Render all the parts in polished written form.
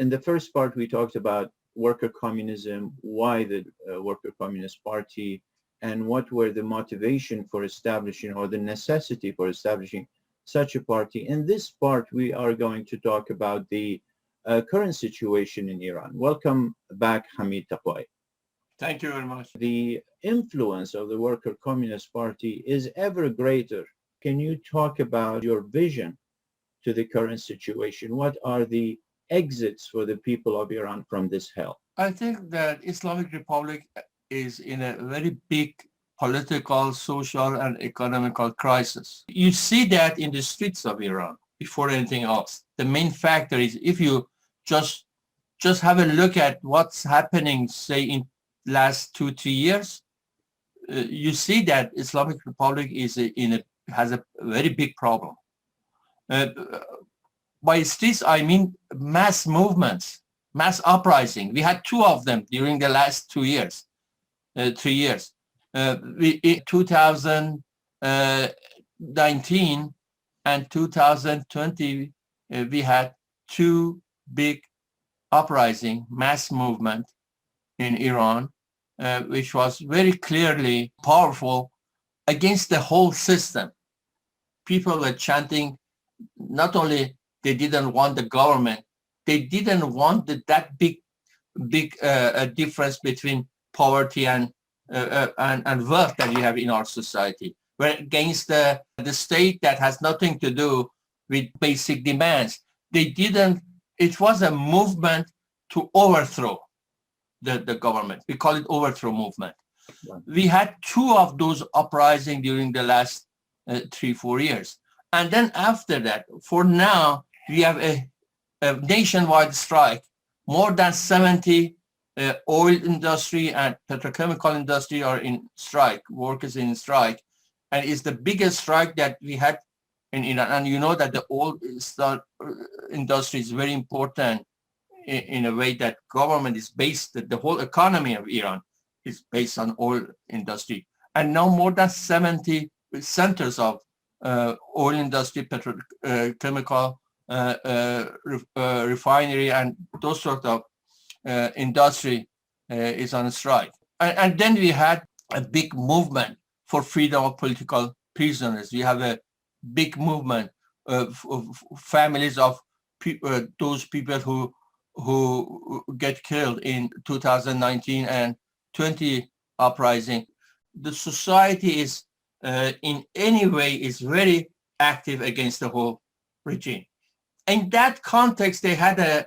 in the first part, we talked about worker communism, why the Worker Communist Party, and what were the motivation for establishing or the necessity for establishing such a party. In this part, we are going to talk about the current situation in Iran. Welcome back, Hamid Taqoui. Thank you very much. The influence of the Worker Communist Party is ever greater. Can you talk about your vision to the current situation? What are the exits for the people of Iran from this hell? I think that Islamic Republic is in a very big political, social, and economical crisis. You see that in the streets of Iran before anything else. The main factor is if you just have a look at what's happening, say, in last 2-3 years, you see that Islamic Republic has a very big problem. By streets, I mean mass movements, mass uprising. We had 2 of them during the last 3 years. In 2019 and 2020, we had 2 big uprising, mass movement in Iran, which was very clearly powerful against the whole system. People were chanting, not only they didn't want the government, they didn't want that big difference between poverty and wealth that we have in our society. We're against the state that has nothing to do with basic demands. It was a movement to overthrow the government. We call it overthrow movement. Yeah. We had 2 of those uprisings during the last 3-4 years. And then after that, for now, we have a nationwide strike. More than 70 oil industry and petrochemical industry are in strike, workers in strike. And it's the biggest strike that we had in Iran. And you know that the oil industry is very important in a way that government is based, the whole economy of Iran is based on oil industry. And now more than 70 centers of oil industry, petrochemical, refinery, and those sort of industry is on strike. And then we had a big movement for freedom of political prisoners. We have a big movement of families of those people who get killed in 2019 and 20 uprising. The society is in any way is very active against the whole regime. In that context, they had a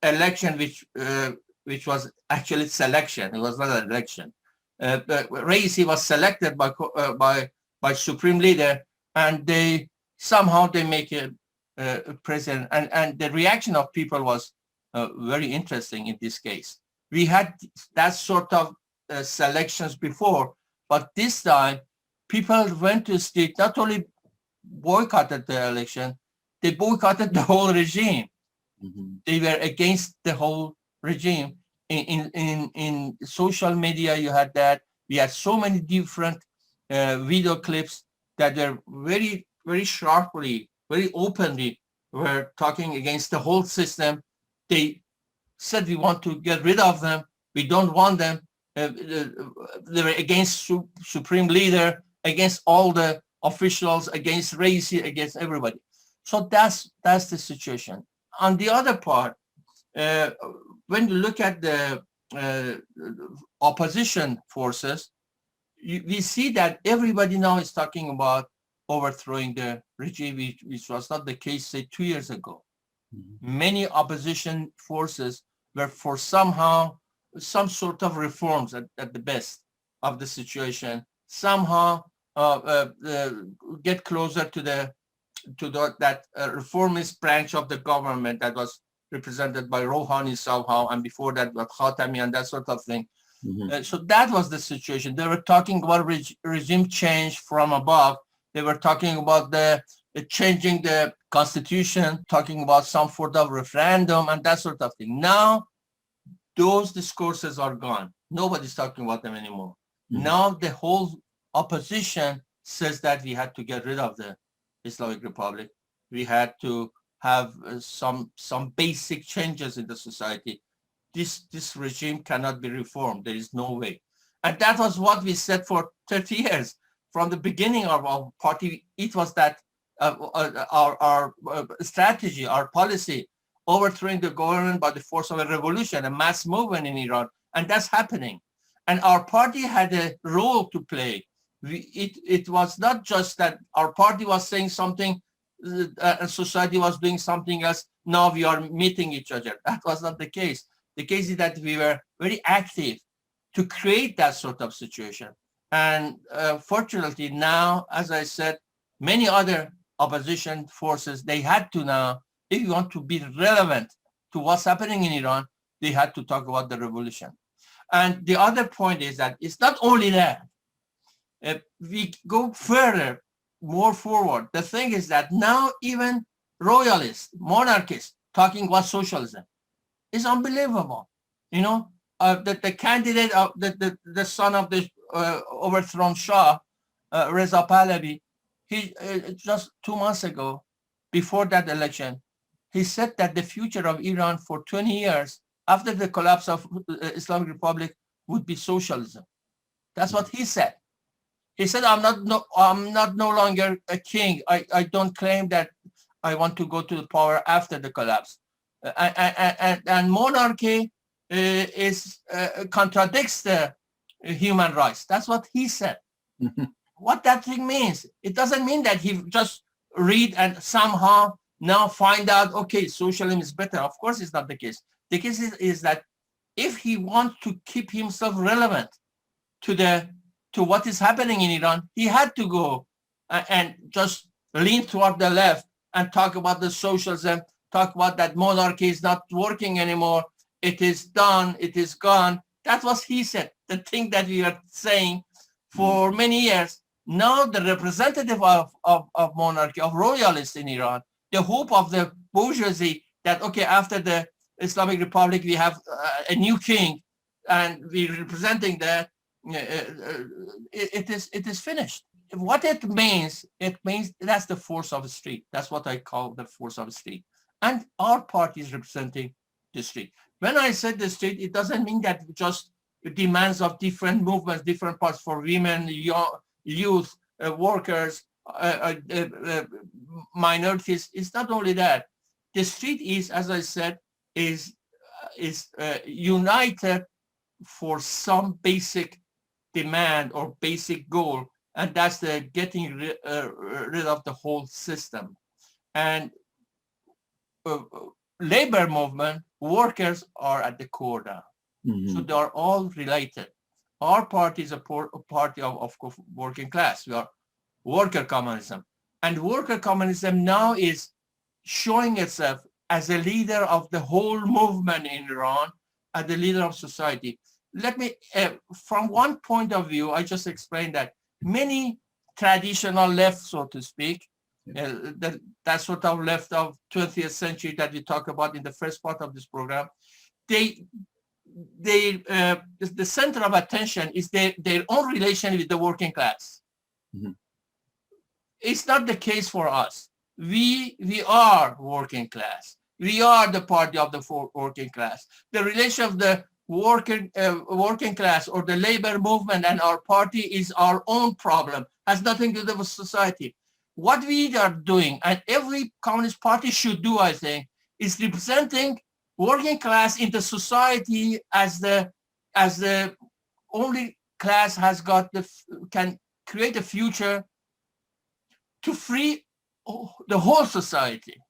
election which was actually selection. It was not an election. Raisi was selected by Supreme Leader, and they make a president. And the reaction of people was very interesting in this case. We had that sort of selections before, but this time people went to the street, not only boycotted the election, they boycotted the whole regime. Mm-hmm. They were against the whole regime. In social media, you had that. We had so many different video clips that were very, very sharply, very openly were talking against the whole system. They said, we want to get rid of them. We don't want them. They were against Supreme Leader, against all the officials, against Raisi, against everybody. So that's the situation. On the other part, when you look at the opposition forces, we see that everybody now is talking about overthrowing the regime, which was not the case, say, 2 years ago. Mm-hmm. Many opposition forces were for some sort of reforms at the best of the situation, somehow get closer to that reformist branch of the government that was represented by Rouhani somehow, and before that with Khatami and that sort of thing. Mm-hmm. So that was the situation. They were talking about regime change from above. They were talking about changing the constitution, talking about some sort of referendum and that sort of thing. Now, those discourses are gone. Nobody's talking about them anymore. Mm-hmm. Now the whole opposition says that we had to get rid of the Islamic Republic. We had to have some basic changes in the society. This regime cannot be reformed. There is no way. And that was what we said for 30 years. From the beginning of our party, it was that our strategy, our policy, overthrowing the government by the force of a revolution, a mass movement in Iran. And that's happening. And our party had a role to play. It was not just that our party was saying something, society was doing something else. Now we are meeting each other. That was not the case. The case is that we were very active to create that sort of situation. And fortunately now, as I said, many other opposition forces, they had to now, if you want to be relevant to what's happening in Iran, they had to talk about the revolution. And the other point is that it's not only that. We go further, more forward. The thing is that now even royalists, monarchists, talking about socialism is unbelievable. You know, the candidate of the son of the overthrown Shah, Reza Pahlavi, he just 2 months ago, before that election, he said that the future of Iran for 20 years after the collapse of Islamic Republic would be socialism. That's what he said. He said, I'm not no longer a king. I don't claim that I want to go to the power after the collapse. And monarchy contradicts the human rights. That's what he said. What that thing means, it doesn't mean that he just read and somehow now find out, okay, socialism is better. Of course, it's not the case. The case is that if he wants to keep himself relevant to what is happening in Iran, he had to go and just lean toward the left and talk about the socialism, talk about that monarchy is not working anymore. It is done. It is gone. That was he said, the thing that we are saying for many years. Now the representative of monarchy, of royalists in Iran, the hope of the bourgeoisie that, okay, after the Islamic Republic, we have a new king and we're representing that, it is finished. What it means that's the force of the street. That's what I call the force of the street. And our party is representing the street. When I said the street, it doesn't mean that just demands of different movements, different parts for women, youth, workers, minorities. It's not only that. The street is, as I said, is united for some basic demand or basic goal, and that's the getting rid of the whole system. And labor movement, workers are at the core now. So they are all related. Our party is a party of working class. We are worker communism. And worker communism now is showing itself as a leader of the whole movement in Iran, as the leader of society. Let me, from one point of view, I just explained that many traditional left, so to speak, that sort of left of 20th century that we talk about in the first part of this program, the center of attention is their own relation with the working class. It's not the case for us. We are working class. We are the party of the working class. The relation of the working class or the labor movement and our party is our own problem, has nothing to do with society. What we are doing, and every communist party should do, I think, is representing working class in the society as the only class can create a future to free the whole society.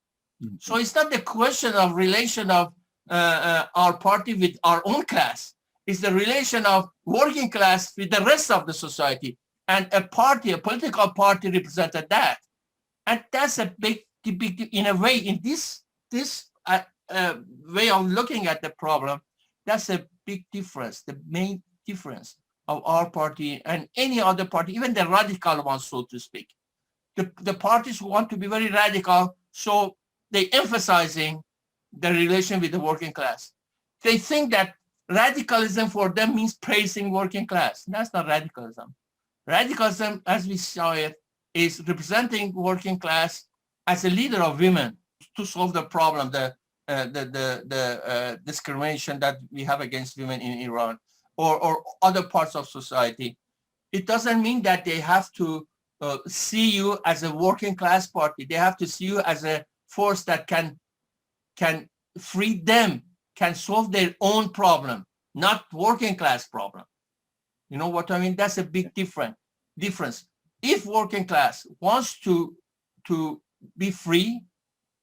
So it's not the question of relation of our party with our own class. It's the relation of working class with the rest of the society. And a political party represented that. And that's a big, in a way, in this way of looking at the problem, that's a big difference, the main difference of our party and any other party, even the radical ones, so to speak. The parties who want to be very radical, so they emphasizing the relation with the working class. They think that radicalism for them means praising working class. That's not radicalism. Radicalism, as we saw it, is representing working class as a leader of women, to solve the problem, the discrimination that we have against women in Iran or other parts of society. It doesn't mean that they have to see you as a working class party. They have to see you as a force that can free them, can solve their own problem, not working class problem. You know what I mean? That's a big difference. If working class wants to be free,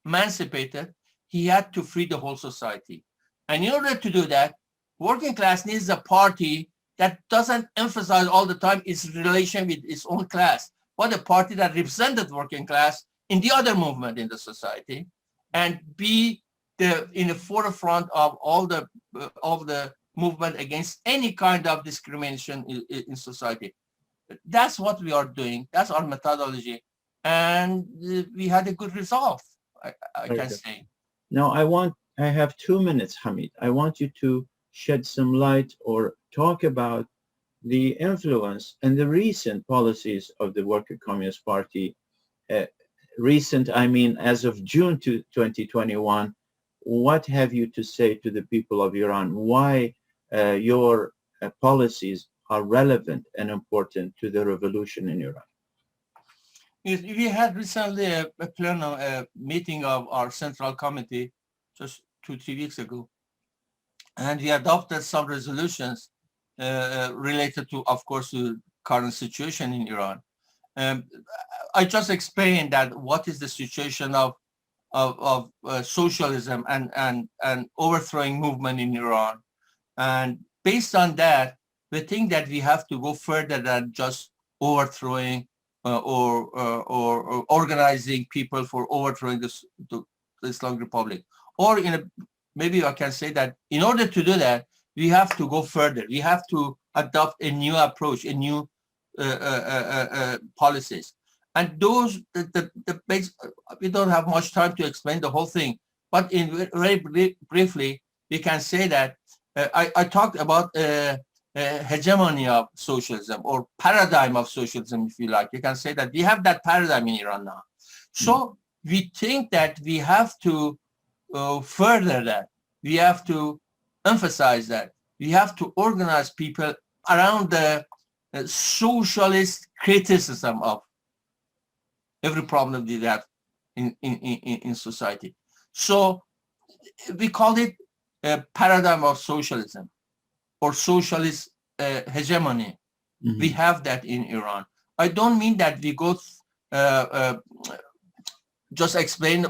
emancipated, he had to free the whole society. And in order to do that, working class needs a party that doesn't emphasize all the time its relation with its own class, but a party that represented working class in the other movement in the society and be in the forefront of all the movement against any kind of discrimination in society. That's what we are doing. That's our methodology. And we had a good result, I can say. Now, I have 2 minutes, Hamid. I want you to shed some light or talk about the influence and the recent policies of the Worker Communist Party. Recent, I mean, as of June 2021, what have you to say to the people of Iran? Why your policies are relevant and important to the revolution in Iran? We had recently a meeting of our central committee just 2-3 weeks ago, and we adopted some resolutions related to, of course, the current situation in Iran. I just explained that what is the situation of socialism and overthrowing movement in Iran, and based on that, we think that we have to go further than just overthrowing or organizing people for overthrowing the Islamic Republic. Or maybe I can say that in order to do that, we have to go further. We have to adopt a new approach, a new policies. And those, we don't have much time to explain the whole thing, but in very briefly, we can say that I talked about hegemony of socialism or paradigm of socialism, if you like. You can say that we have that paradigm in Iran now. So we think that we have to further that. We have to emphasize that. We have to organize people around the socialist criticism of every problem we have in society. So we call it a paradigm of socialism or socialist hegemony. Mm-hmm. We have that in Iran. I don't mean that we go just explain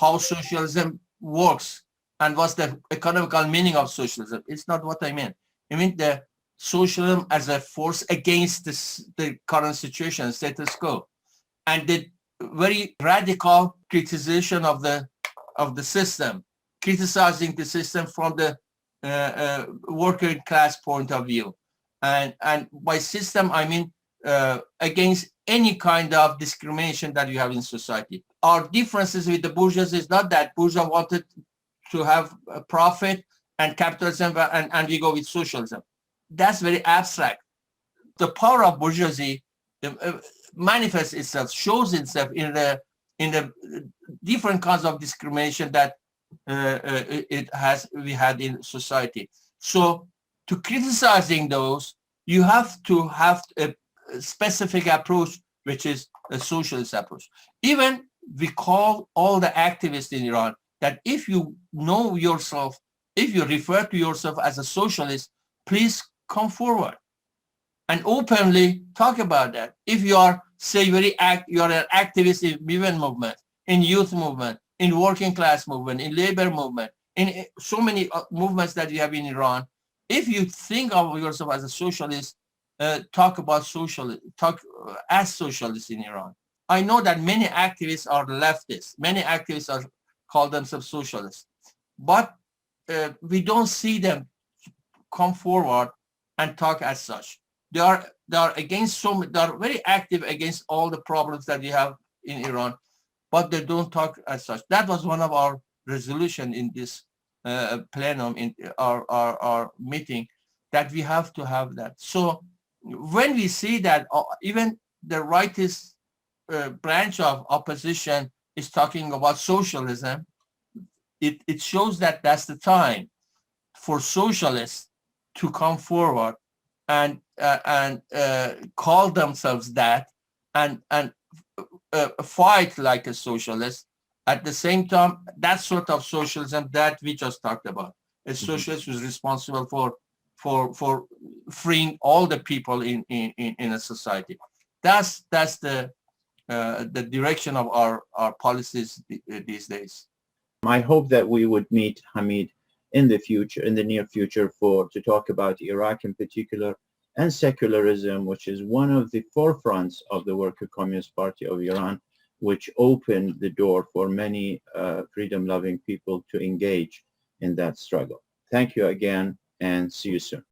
how socialism works and what's the economical meaning of socialism. It's not what I mean. I mean the socialism as a force against the current situation, status quo, and the very radical criticism of the system, criticizing the system from the working class point of view, and by system I mean against any kind of discrimination that you have in society. Our differences with the bourgeoisie is not that bourgeois wanted to have a profit and capitalism and we go with socialism. That's very abstract. The power of bourgeoisie manifests itself, shows itself in the different kinds of discrimination that we had in society. So to criticizing those, you have to have a specific approach, which is a socialist approach. Even we call all the activists in Iran that if you know yourself, if you refer to yourself as a socialist, please come forward and openly talk about that. If you are, say, you are an activist in women movement, in youth movement, in working class movement, in labor movement, in so many movements that you have in Iran, if you think of yourself as a socialist, talk as socialists in Iran. I know that many activists are leftists. Many activists call themselves socialists, but we don't see them come forward and talk as such. They are against they are very active against all the problems that we have in Iran, but they don't talk as such. That was one of our resolution in this plenum, in our meeting, that we have to have that. So when we see that even the rightist branch of opposition is talking about socialism, it shows that that's the time for socialists to come forward and call themselves that and fight like a socialist. At the same time, that sort of socialism that we just talked about, a socialist who's responsible for freeing all the people in a society. That's the direction of our policies these days. I hope that we would meet Hamid in the future, in the near future, to talk about Iraq in particular and secularism, which is one of the forefronts of the Worker Communist Party of Iran, which opened the door for many freedom-loving people to engage in that struggle. Thank you again, and see you soon.